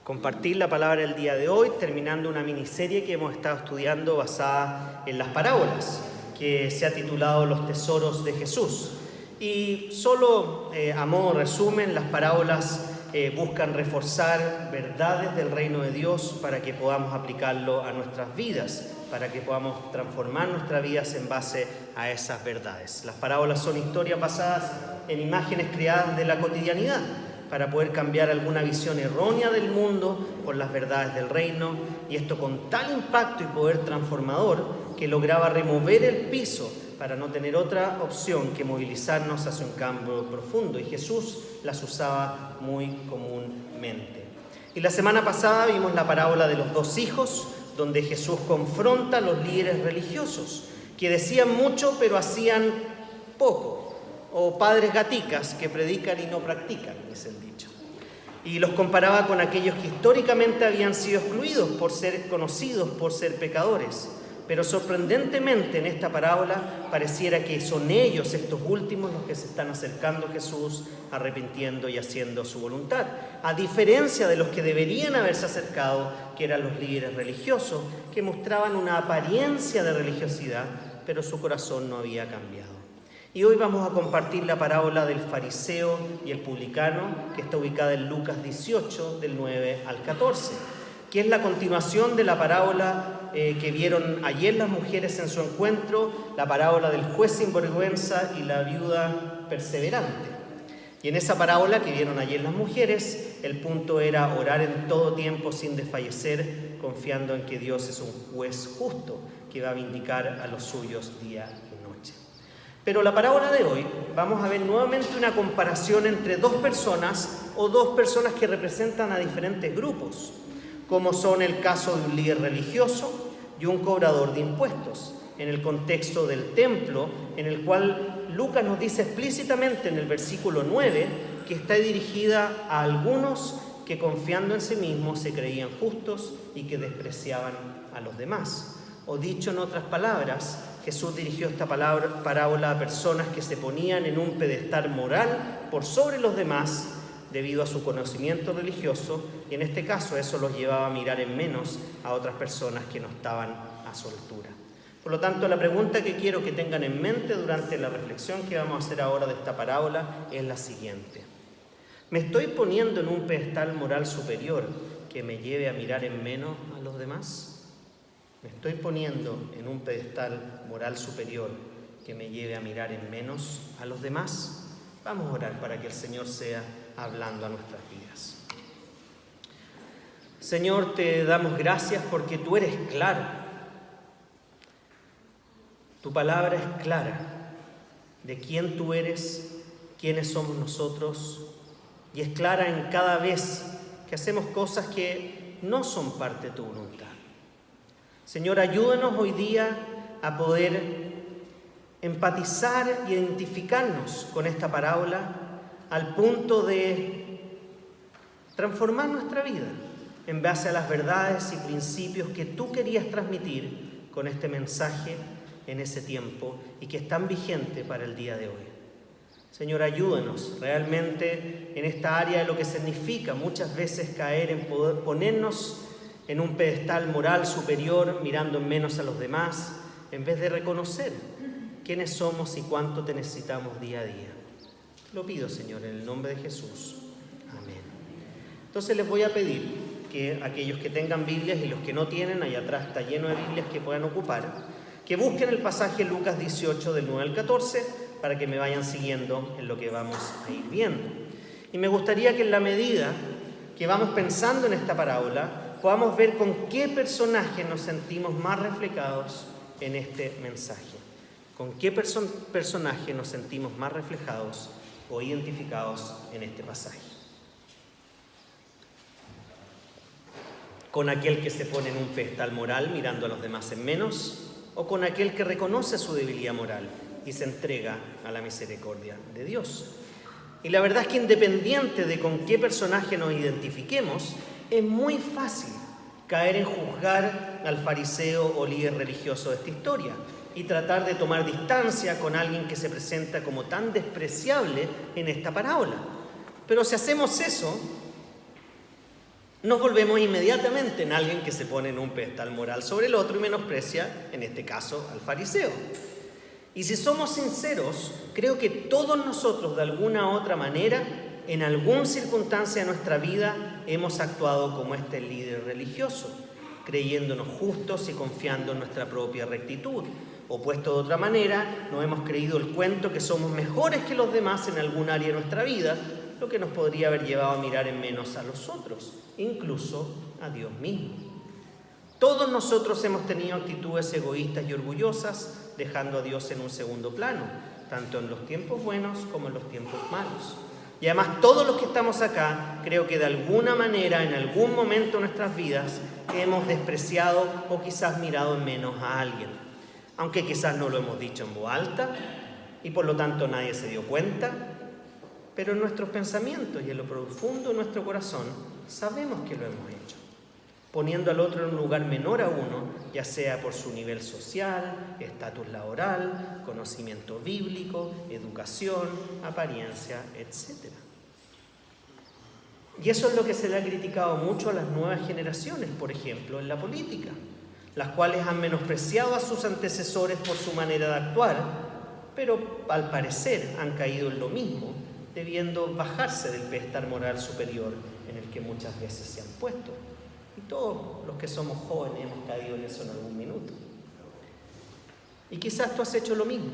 compartir la palabra el día de hoy, terminando una miniserie que hemos estado estudiando basada en las parábolas, que se ha titulado Los tesoros de Jesús. Y solo a modo de resumen, las parábolas buscan reforzar verdades del reino de Dios para que podamos aplicarlo a nuestras vidas, para que podamos transformar nuestras vidas en base a esas verdades. Las parábolas son historias basadas en imágenes creadas de la cotidianidad, para poder cambiar alguna visión errónea del mundo por las verdades del reino, y esto con tal impacto y poder transformador que lograba remover el piso para no tener otra opción que movilizarnos hacia un cambio profundo, y Jesús las usaba muy comúnmente. Y la semana pasada vimos la parábola de los dos hijos, donde Jesús confronta a los líderes religiosos, que decían mucho pero hacían poco, o padres gaticas que predican y no practican, es el dicho. Y los comparaba con aquellos que históricamente habían sido excluidos por ser conocidos, por ser pecadores. Pero sorprendentemente en esta parábola pareciera que son ellos, estos últimos, los que se están acercando a Jesús, arrepintiendo y haciendo su voluntad. A diferencia de los que deberían haberse acercado, que eran los líderes religiosos, que mostraban una apariencia de religiosidad, pero su corazón no había cambiado. Y hoy vamos a compartir la parábola del fariseo y el publicano, que está ubicada en Lucas 18, del 9 al 14, que es la continuación de la parábola que vieron ayer las mujeres en su encuentro, la parábola del juez sinvergüenza y la viuda perseverante. Y en esa parábola que vieron ayer las mujeres, el punto era orar en todo tiempo sin desfallecer, confiando en que Dios es un juez justo que va a vindicar a los suyos día y noche. Pero la parábola de hoy vamos a ver nuevamente una comparación entre dos personas o dos personas que representan a diferentes grupos, como son el caso de un líder religioso y un cobrador de impuestos, en el contexto del templo, en el cual Lucas nos dice explícitamente en el versículo 9 que está dirigida a algunos que confiando en sí mismos se creían justos y que despreciaban a los demás. O dicho en otras palabras, Jesús dirigió esta parábola a personas que se ponían en un pedestal moral por sobre los demás debido a su conocimiento religioso, y en este caso eso los llevaba a mirar en menos a otras personas que no estaban a su altura. Por lo tanto, la pregunta que quiero que tengan en mente durante la reflexión que vamos a hacer ahora de esta parábola es la siguiente: ¿me estoy poniendo en un pedestal moral superior que me lleve a mirar en menos a los demás? ¿Me estoy poniendo en un pedestal moral superior que me lleve a mirar en menos a los demás? Vamos a orar para que el Señor sea hablando a nuestras vidas. Señor, te damos gracias porque tú eres claro. Tu palabra es clara de quién tú eres, quiénes somos nosotros, y es clara en cada vez que hacemos cosas que no son parte de tu voluntad. Señor, ayúdanos hoy día a poder empatizar y identificarnos con esta parábola al punto de transformar nuestra vida en base a las verdades y principios que tú querías transmitir con este mensaje en ese tiempo y que es tan vigente para el día de hoy. Señor, ayúdanos realmente en esta área de lo que significa muchas veces caer en poder ponernos en un pedestal moral superior, mirando en menos a los demás, en vez de reconocer quiénes somos y cuánto te necesitamos día a día. Lo pido, Señor, en el nombre de Jesús. Amén. Entonces les voy a pedir que aquellos que tengan Biblias y los que no tienen, allá atrás está lleno de Biblias que puedan ocupar, que busquen el pasaje Lucas 18 del 9 al 14 para que me vayan siguiendo en lo que vamos a ir viendo. Y me gustaría que en la medida que vamos pensando en esta parábola, podamos ver con qué personaje nos sentimos más reflejados en este mensaje. ¿Con qué personaje nos sentimos más reflejados o identificados en este pasaje? ¿Con aquel que se pone en un pedestal moral mirando a los demás en menos? ¿O con aquel que reconoce su debilidad moral y se entrega a la misericordia de Dios? Y la verdad es que independiente de con qué personaje nos identifiquemos, es muy fácil caer en juzgar al fariseo o líder religioso de esta historia y tratar de tomar distancia con alguien que se presenta como tan despreciable en esta parábola. Pero si hacemos eso, nos volvemos inmediatamente en alguien que se pone en un pedestal moral sobre el otro y menosprecia, en este caso, al fariseo. Y si somos sinceros, creo que todos nosotros, de alguna u otra manera, en alguna circunstancia de nuestra vida, hemos actuado como este líder religioso, creyéndonos justos y confiando en nuestra propia rectitud. O puesto de otra manera, nos hemos creído el cuento que somos mejores que los demás en algún área de nuestra vida, lo que nos podría haber llevado a mirar en menos a los otros, incluso a Dios mismo. Todos nosotros hemos tenido actitudes egoístas y orgullosas, dejando a Dios en un segundo plano, tanto en los tiempos buenos como en los tiempos malos. Y además todos los que estamos acá, creo que de alguna manera, en algún momento de nuestras vidas, hemos despreciado o quizás mirado en menos a alguien. Aunque quizás no lo hemos dicho en voz alta y por lo tanto nadie se dio cuenta, pero en nuestros pensamientos y en lo profundo de nuestro corazón sabemos que lo hemos hecho, poniendo al otro en un lugar menor a uno, ya sea por su nivel social, estatus laboral, conocimiento bíblico, educación, apariencia, etc. Y eso es lo que se le ha criticado mucho a las nuevas generaciones, por ejemplo, en la política, las cuales han menospreciado a sus antecesores por su manera de actuar, pero al parecer han caído en lo mismo, debiendo bajarse del pedestal moral superior en el que muchas veces se han puesto. Y todos los que somos jóvenes hemos caído en eso en algún minuto. Y quizás tú has hecho lo mismo,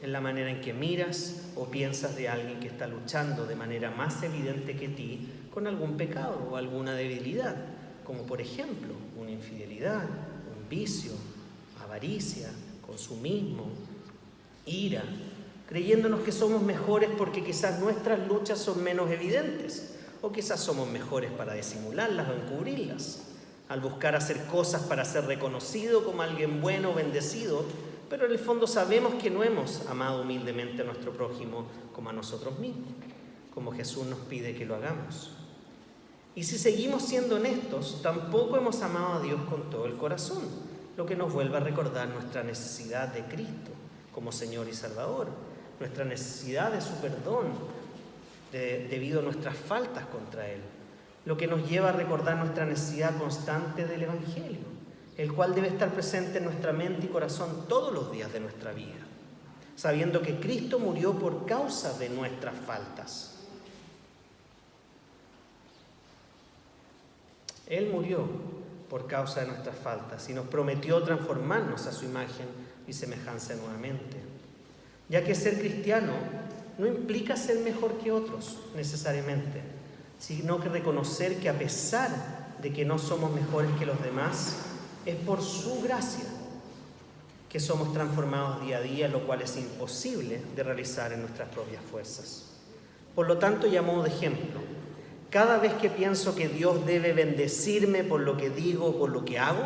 en la manera en que miras o piensas de alguien que está luchando de manera más evidente que ti con algún pecado o alguna debilidad, como por ejemplo una infidelidad, un vicio, avaricia, consumismo, ira, creyéndonos que somos mejores porque quizás nuestras luchas son menos evidentes, o quizás somos mejores para disimularlas o encubrirlas, al buscar hacer cosas para ser reconocido como alguien bueno o bendecido, pero en el fondo sabemos que no hemos amado humildemente a nuestro prójimo como a nosotros mismos, como Jesús nos pide que lo hagamos. Y si seguimos siendo honestos, tampoco hemos amado a Dios con todo el corazón, lo que nos vuelve a recordar nuestra necesidad de Cristo como Señor y Salvador, nuestra necesidad de su perdón debido a nuestras faltas contra Él, lo que nos lleva a recordar nuestra necesidad constante del Evangelio, el cual debe estar presente en nuestra mente y corazón todos los días de nuestra vida, sabiendo que Cristo murió por causa de nuestras faltas. Él murió por causa de nuestras faltas y nos prometió transformarnos a su imagen y semejanza nuevamente, ya que ser cristiano no implica ser mejor que otros necesariamente, sino que reconocer que a pesar de que no somos mejores que los demás, es por su gracia que somos transformados día a día, lo cual es imposible de realizar en nuestras propias fuerzas. Por lo tanto, y a modo de ejemplo, cada vez que pienso que Dios debe bendecirme por lo que digo o por lo que hago,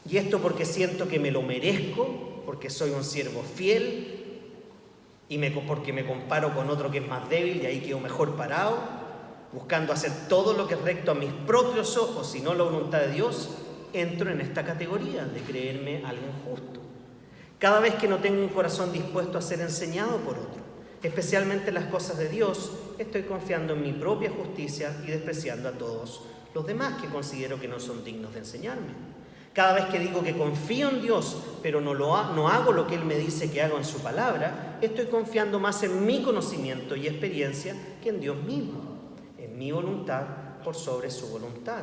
y esto porque siento que me lo merezco, porque soy un siervo fiel, y porque me comparo con otro que es más débil y ahí quedo mejor parado, buscando hacer todo lo que es recto a mis propios ojos y no la voluntad de Dios, entro en esta categoría de creerme alguien justo. Cada vez que no tengo un corazón dispuesto a ser enseñado por otro, especialmente las cosas de Dios, estoy confiando en mi propia justicia y despreciando a todos los demás que considero que no son dignos de enseñarme. Cada vez que digo que confío en Dios, pero no hago lo que Él me dice que hago en su palabra, estoy confiando más en mi conocimiento y experiencia que en Dios mismo, en mi voluntad por sobre su voluntad.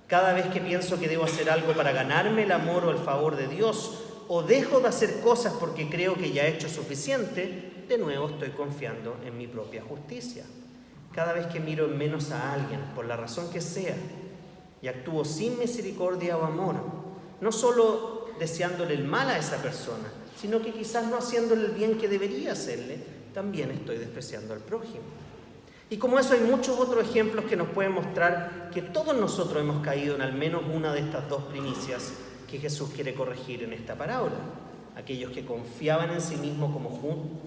Cada vez que pienso que debo hacer algo para ganarme el amor o el favor de Dios, o dejo de hacer cosas porque creo que ya he hecho suficiente, de nuevo estoy confiando en mi propia justicia. Cada vez que miro en menos a alguien, por la razón que sea, y actúo sin misericordia o amor, no solo deseándole el mal a esa persona, sino que quizás no haciéndole el bien que debería hacerle, también estoy despreciando al prójimo. Y como eso hay muchos otros ejemplos que nos pueden mostrar que todos nosotros hemos caído en al menos una de estas dos primicias que Jesús quiere corregir en esta parábola. Aquellos que confiaban en sí mismos como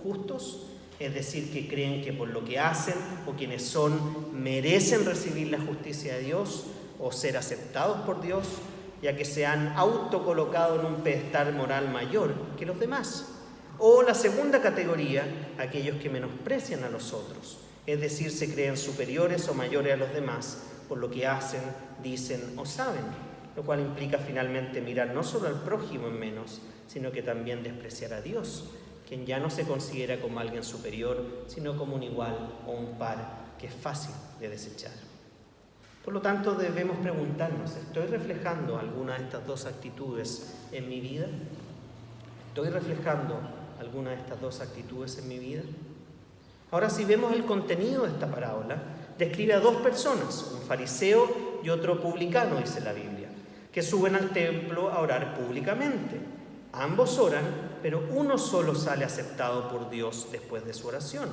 justos, es decir, que creen que por lo que hacen o quienes son merecen recibir la justicia de Dios o ser aceptados por Dios, ya que se han autocolocado en un pedestal moral mayor que los demás. O la segunda categoría, aquellos que menosprecian a los otros, es decir, se creen superiores o mayores a los demás por lo que hacen, dicen o saben, lo cual implica finalmente mirar no solo al prójimo en menos, sino que también despreciar a Dios, quien ya no se considera como alguien superior, sino como un igual o un par que es fácil de desechar. Por lo tanto, debemos preguntarnos, ¿estoy reflejando alguna de estas dos actitudes en mi vida? ¿Estoy reflejando alguna de estas dos actitudes en mi vida? Ahora, si vemos el contenido de esta parábola, describe a dos personas, un fariseo y otro publicano, dice la Biblia, que suben al templo a orar públicamente. Ambos oran, pero uno solo sale aceptado por Dios después de su oración.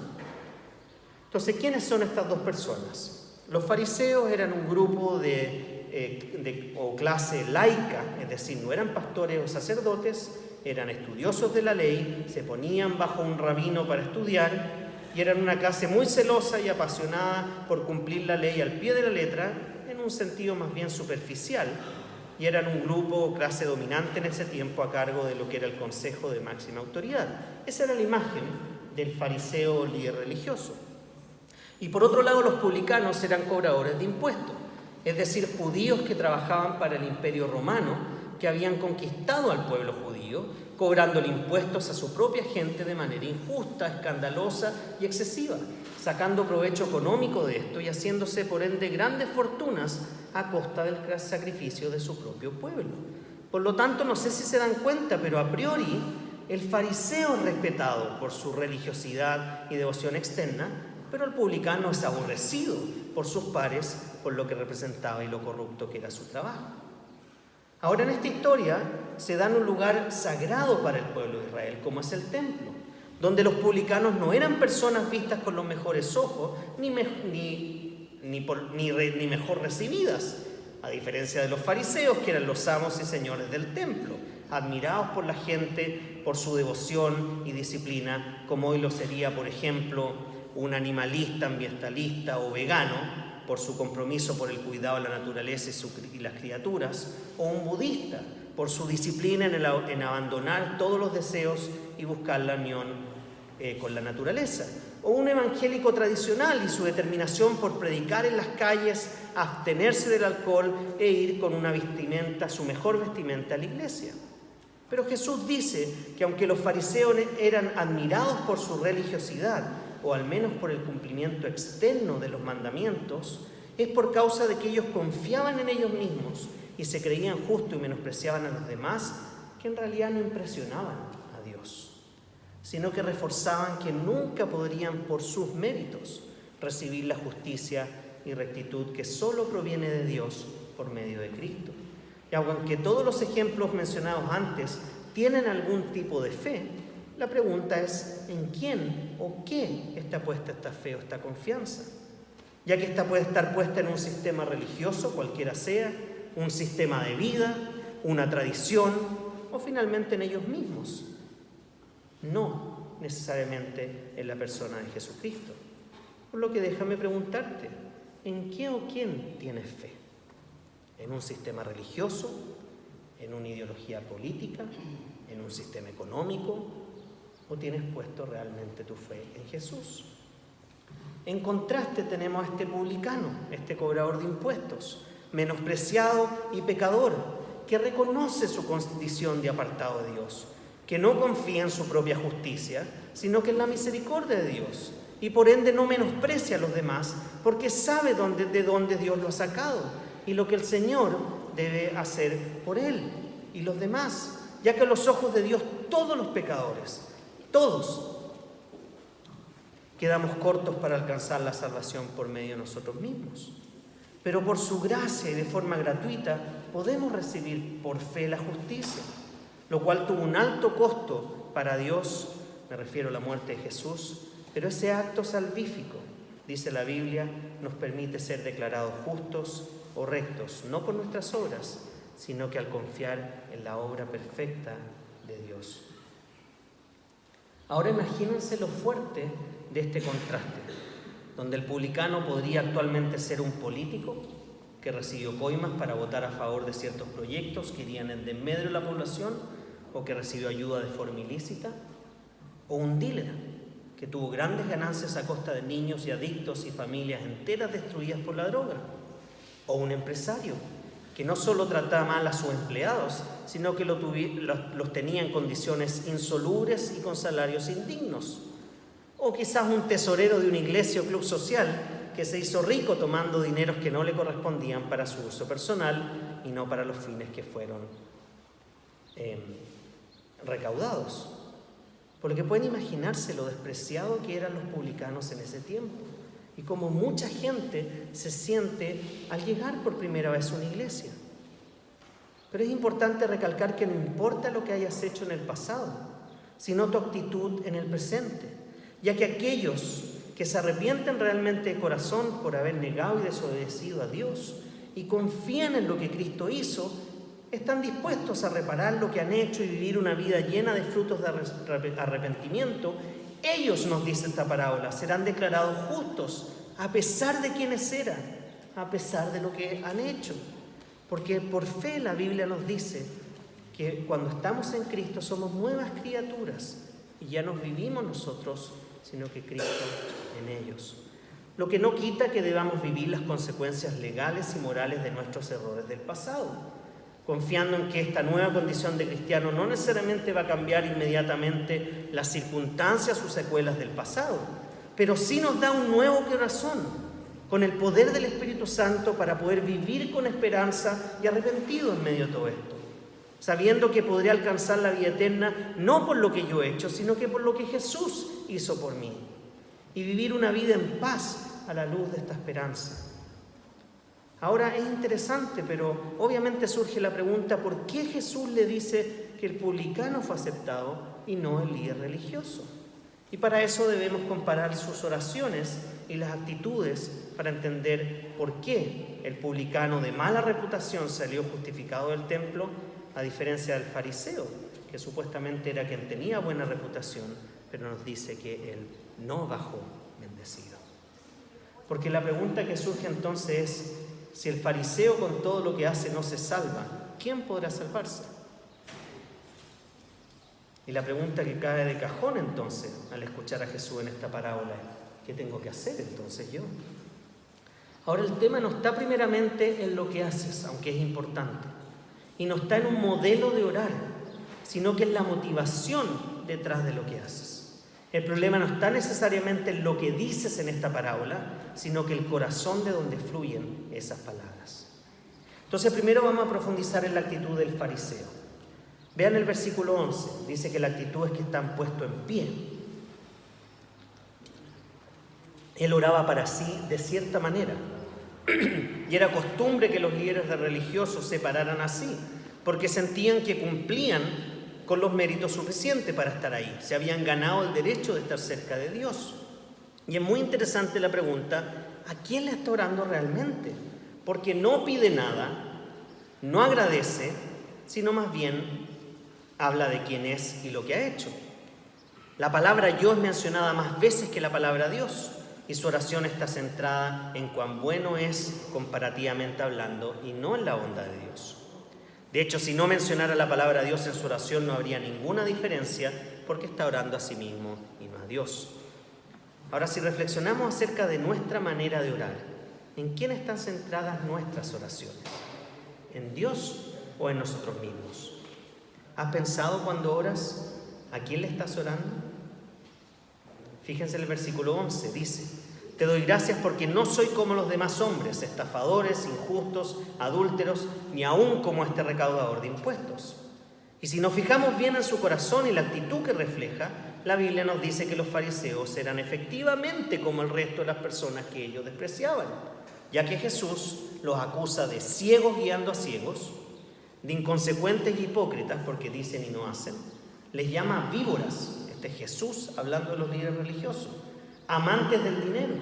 Entonces, ¿quiénes son estas dos personas? Los fariseos eran un grupo o clase laica, es decir, no eran pastores o sacerdotes, eran estudiosos de la ley, se ponían bajo un rabino para estudiar y eran una clase muy celosa y apasionada por cumplir la ley al pie de la letra, en un sentido más bien superficial, y eran un grupo o clase dominante en ese tiempo a cargo de lo que era el consejo de máxima autoridad. Esa era la imagen del fariseo líder religioso. Y por otro lado, los publicanos eran cobradores de impuestos, es decir, judíos que trabajaban para el Imperio Romano, que habían conquistado al pueblo judío, cobrándole impuestos a su propia gente de manera injusta, escandalosa y excesiva, sacando provecho económico de esto y haciéndose por ende grandes fortunas a costa del sacrificio de su propio pueblo. Por lo tanto, no sé si se dan cuenta, pero a priori el fariseo es respetado por su religiosidad y devoción externa, pero el publicano es aborrecido por sus pares por lo que representaba y lo corrupto que era su trabajo. Ahora, en esta historia se da en un lugar sagrado para el pueblo de Israel, como es el templo, donde los publicanos no eran personas vistas con los mejores ojos, ni mejor recibidas, a diferencia de los fariseos, que eran los amos y señores del templo, admirados por la gente por su devoción y disciplina, como hoy lo sería, por ejemplo, un animalista, ambientalista o vegano, por su compromiso por el cuidado de la naturaleza y las criaturas, o un budista, por su disciplina en abandonar todos los deseos y buscar la unión con la naturaleza, o un evangélico tradicional y su determinación por predicar en las calles, abstenerse del alcohol e ir con una vestimenta, su mejor vestimenta, a la iglesia. Pero Jesús dice que aunque los fariseos eran admirados por su religiosidad, o al menos por el cumplimiento externo de los mandamientos, es por causa de que ellos confiaban en ellos mismos y se creían justos y menospreciaban a los demás, que en realidad no impresionaban a Dios, sino que reforzaban que nunca podrían por sus méritos recibir la justicia y rectitud que solo proviene de Dios por medio de Cristo. Y aunque todos los ejemplos mencionados antes tienen algún tipo de fe, la pregunta es, ¿en quién o qué está puesta esta fe o esta confianza? Ya que esta puede estar puesta en un sistema religioso, cualquiera sea, un sistema de vida, una tradición, o finalmente en ellos mismos. No necesariamente en la persona de Jesucristo. Por lo que déjame preguntarte, ¿en qué o quién tienes fe? ¿En un sistema religioso? ¿En una ideología política? ¿En un sistema económico? ¿O tienes puesto realmente tu fe en Jesús? En contraste tenemos a este publicano, este cobrador de impuestos, menospreciado y pecador, que reconoce su condición de apartado de Dios, que no confía en su propia justicia, sino que en la misericordia de Dios, y por ende no menosprecia a los demás, porque sabe de dónde Dios lo ha sacado y lo que el Señor debe hacer por él y los demás, ya que a los ojos de Dios todos los pecadores, todos, quedamos cortos para alcanzar la salvación por medio de nosotros mismos. Pero por su gracia y de forma gratuita podemos recibir por fe la justicia, lo cual tuvo un alto costo para Dios, me refiero a la muerte de Jesús, pero ese acto salvífico, dice la Biblia, nos permite ser declarados justos o rectos, no por nuestras obras, sino que al confiar en la obra perfecta de Dios. Ahora imagínense lo fuerte de este contraste, donde el publicano podría actualmente ser un político que recibió coimas para votar a favor de ciertos proyectos que irían en desmedro de la población, o que recibió ayuda de forma ilícita, o un dealer que tuvo grandes ganancias a costa de niños y adictos y familias enteras destruidas por la droga. O un empresario que no solo trataba mal a sus empleados, sino que los tenía en condiciones insalubres y con salarios indignos. O quizás un tesorero de una iglesia o club social que se hizo rico tomando dineros que no le correspondían para su uso personal y no para los fines que fueron recaudados. Por lo que pueden imaginarse lo despreciado que eran los publicanos en ese tiempo y cómo mucha gente se siente al llegar por primera vez a una iglesia. Pero es importante recalcar que no importa lo que hayas hecho en el pasado, sino tu actitud en el presente, ya que aquellos que se arrepienten realmente de corazón por haber negado y desobedecido a Dios y confían en lo que Cristo hizo, están dispuestos a reparar lo que han hecho y vivir una vida llena de frutos de arrepentimiento. Ellos, nos dice esta parábola, serán declarados justos a pesar de quienes eran, a pesar de lo que han hecho. Porque por fe la Biblia nos dice que cuando estamos en Cristo somos nuevas criaturas y ya no vivimos nosotros, sino que Cristo en ellos. Lo que no quita que debamos vivir las consecuencias legales y morales de nuestros errores del pasado, confiando en que esta nueva condición de cristiano no necesariamente va a cambiar inmediatamente las circunstancias o secuelas del pasado, pero sí nos da un nuevo corazón, con el poder del Espíritu Santo para poder vivir con esperanza y arrepentido en medio de todo esto, sabiendo que podré alcanzar la vida eterna no por lo que yo he hecho, sino que por lo que Jesús hizo por mí, y vivir una vida en paz a la luz de esta esperanza. Ahora es interesante, pero obviamente surge la pregunta, ¿por qué Jesús le dice que el publicano fue aceptado y no el líder religioso? Y para eso debemos comparar sus oraciones y las actitudes para entender por qué el publicano de mala reputación salió justificado del templo, a diferencia del fariseo, que supuestamente era quien tenía buena reputación, pero nos dice que él no bajó bendecido. Porque la pregunta que surge entonces es, si el fariseo con todo lo que hace no se salva, ¿quién podrá salvarse? Y la pregunta que cae de cajón entonces al escuchar a Jesús en esta parábola es, ¿qué tengo que hacer entonces yo? Ahora el tema no está primeramente en lo que haces, aunque es importante, y no está en un modelo de orar, sino que en la motivación detrás de lo que haces. El problema no está necesariamente en lo que dices en esta parábola, sino que el corazón de donde fluyen esas palabras. Entonces primero vamos a profundizar en la actitud del fariseo. Vean el versículo 11, dice que la actitud es que están puestos en pie. Él oraba para sí de cierta manera, y era costumbre que los líderes religiosos se pararan así, porque sentían que cumplían con los méritos suficientes para estar ahí. Se habían ganado el derecho de estar cerca de Dios. Y es muy interesante la pregunta, ¿a quién le está orando realmente? Porque no pide nada, no agradece, sino más bien habla de quién es y lo que ha hecho. La palabra yo es mencionada más veces que la palabra Dios, y su oración está centrada en cuán bueno es comparativamente hablando y no en la bondad de Dios. De hecho, si no mencionara la palabra Dios en su oración no habría ninguna diferencia, porque está orando a sí mismo y no a Dios. Ahora, si reflexionamos acerca de nuestra manera de orar, ¿en quién están centradas nuestras oraciones? ¿En Dios o en nosotros mismos? ¿Has pensado cuando oras a quién le estás orando? Fíjense el versículo 11, dice: te doy gracias porque no soy como los demás hombres, estafadores, injustos, adúlteros, ni aún como este recaudador de impuestos. Y si nos fijamos bien en su corazón y la actitud que refleja, la Biblia nos dice que los fariseos eran efectivamente como el resto de las personas que ellos despreciaban, ya que Jesús los acusa de ciegos guiando a ciegos, de inconsecuentes y hipócritas porque dicen y no hacen, les llama víboras, este es Jesús hablando de los líderes religiosos, amantes del dinero.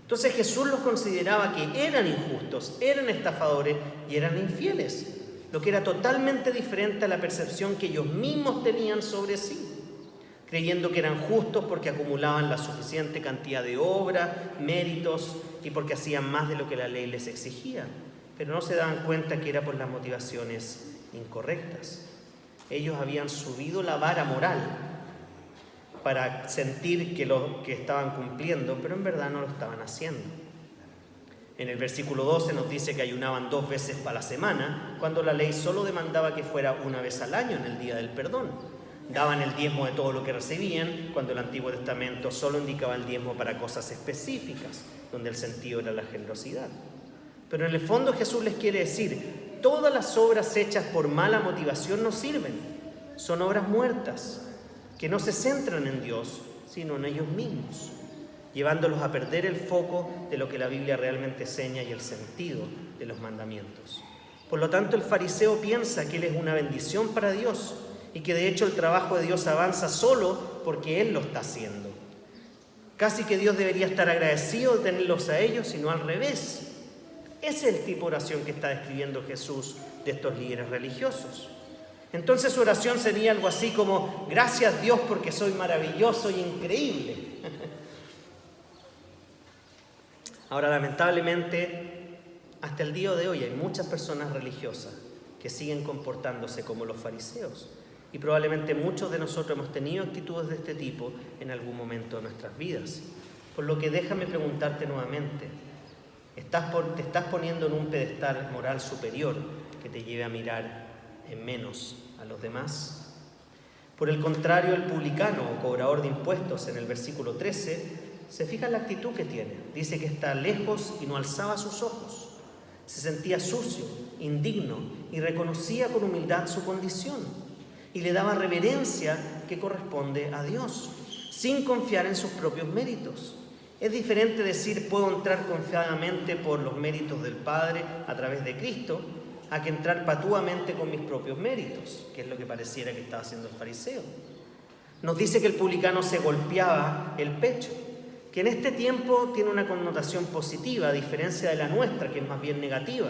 Entonces Jesús los consideraba que eran injustos, eran estafadores y eran infieles, lo que era totalmente diferente a la percepción que ellos mismos tenían sobre sí, creyendo que eran justos porque acumulaban la suficiente cantidad de obras, méritos y porque hacían más de lo que la ley les exigía, pero no se daban cuenta que era por las motivaciones incorrectas. Ellos habían subido la vara moral para sentir que estaban cumpliendo, pero en verdad no lo estaban haciendo. En el versículo 12 nos dice que ayunaban 2 veces para la semana, cuando la ley solo demandaba que fuera una vez al año en el día del perdón. Daban el diezmo de todo lo que recibían, cuando el Antiguo Testamento solo indicaba el diezmo para cosas específicas, donde el sentido era la generosidad. Pero en el fondo Jesús les quiere decir, todas las obras hechas por mala motivación no sirven. Son obras muertas, que no se centran en Dios, sino en ellos mismos, llevándolos a perder el foco de lo que la Biblia realmente enseña y el sentido de los mandamientos. Por lo tanto, el fariseo piensa que él es una bendición para Dios y que de hecho el trabajo de Dios avanza solo porque él lo está haciendo. Casi que Dios debería estar agradecido de tenerlos a ellos y no al revés. Ese es el tipo de oración que está describiendo Jesús de estos líderes religiosos. Entonces su oración sería algo así como: gracias Dios porque soy maravilloso y increíble. Ahora, lamentablemente, hasta el día de hoy hay muchas personas religiosas que siguen comportándose como los fariseos. Y probablemente muchos de nosotros hemos tenido actitudes de este tipo en algún momento de nuestras vidas. Por lo que déjame preguntarte nuevamente, ¿te estás poniendo en un pedestal moral superior que te lleve a mirar en menos a los demás? Por el contrario, el publicano o cobrador de impuestos en el versículo 13, se fija en la actitud que tiene. Dice que está lejos y no alzaba sus ojos. Se sentía sucio, indigno y reconocía con humildad su condición. Y le daba reverencia que corresponde a Dios, sin confiar en sus propios méritos. Es diferente decir puedo entrar confiadamente por los méritos del Padre a través de Cristo, a que entrar patuamente con mis propios méritos, que es lo que pareciera que estaba haciendo el fariseo. Nos dice que el publicano se golpeaba el pecho, que en este tiempo tiene una connotación positiva, a diferencia de la nuestra, que es más bien negativa,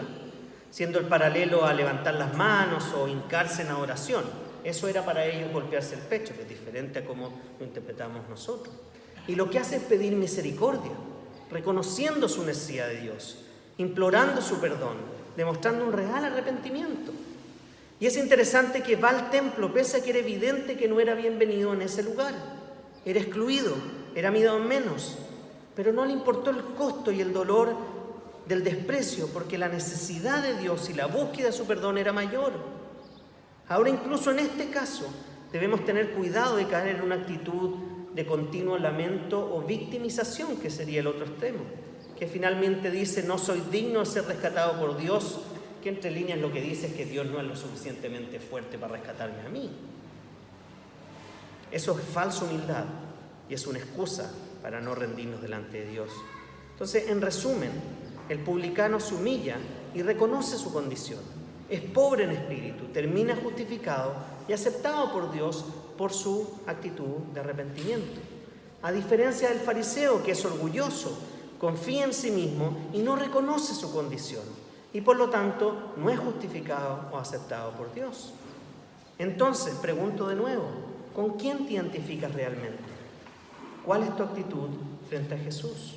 siendo el paralelo a levantar las manos o hincarse en adoración. Eso era para ellos golpearse el pecho, que es diferente a cómo lo interpretamos nosotros. Y lo que hace es pedir misericordia, reconociendo su necesidad de Dios, implorando su perdón, demostrando un real arrepentimiento. Y es interesante que va al templo, pese a que era evidente que no era bienvenido en ese lugar. Era excluido, era mirado en menos, pero no le importó el costo y el dolor del desprecio, porque la necesidad de Dios y la búsqueda de su perdón era mayor. Ahora, incluso en este caso, debemos tener cuidado de caer en una actitud de continuo lamento o victimización, que sería el otro extremo, que finalmente dice no soy digno de ser rescatado por Dios, que entre líneas lo que dice es que Dios no es lo suficientemente fuerte para rescatarme a mí. Eso es falsa humildad y es una excusa para no rendirnos delante de Dios. Entonces, en resumen, el publicano se humilla y reconoce su condición. Es pobre en espíritu, termina justificado y aceptado por Dios por su actitud de arrepentimiento. A diferencia del fariseo, que es orgulloso, confía en sí mismo y no reconoce su condición, y por lo tanto no es justificado o aceptado por Dios. Entonces, pregunto de nuevo, ¿con quién te identificas realmente? ¿Cuál es tu actitud frente a Jesús?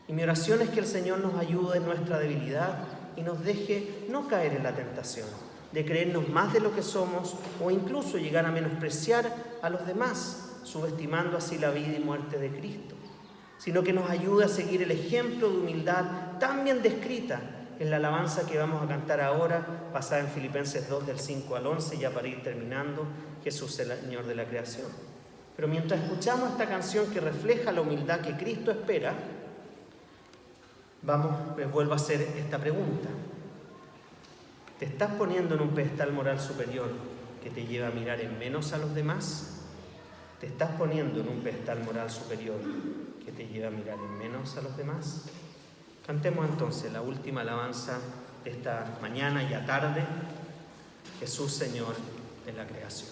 Y mi oración es que el Señor nos ayude en nuestra debilidad y nos deje no caer en la tentación de creernos más de lo que somos o incluso llegar a menospreciar a los demás, subestimando así la vida y muerte de Cristo, sino que nos ayude a seguir el ejemplo de humildad tan bien descrita en la alabanza que vamos a cantar ahora, basada en Filipenses 2, del 5 al 11, ya para ir terminando, Jesús es el Señor de la creación. Pero mientras escuchamos esta canción que refleja la humildad que Cristo espera, les vuelvo a hacer esta pregunta. ¿Te estás poniendo en un pedestal moral superior que te lleva a mirar en menos a los demás? ¿Te estás poniendo en un pedestal moral superior que te lleva a mirar en menos a los demás? Cantemos entonces la última alabanza de esta mañana y a tarde, Jesús, Señor de la creación.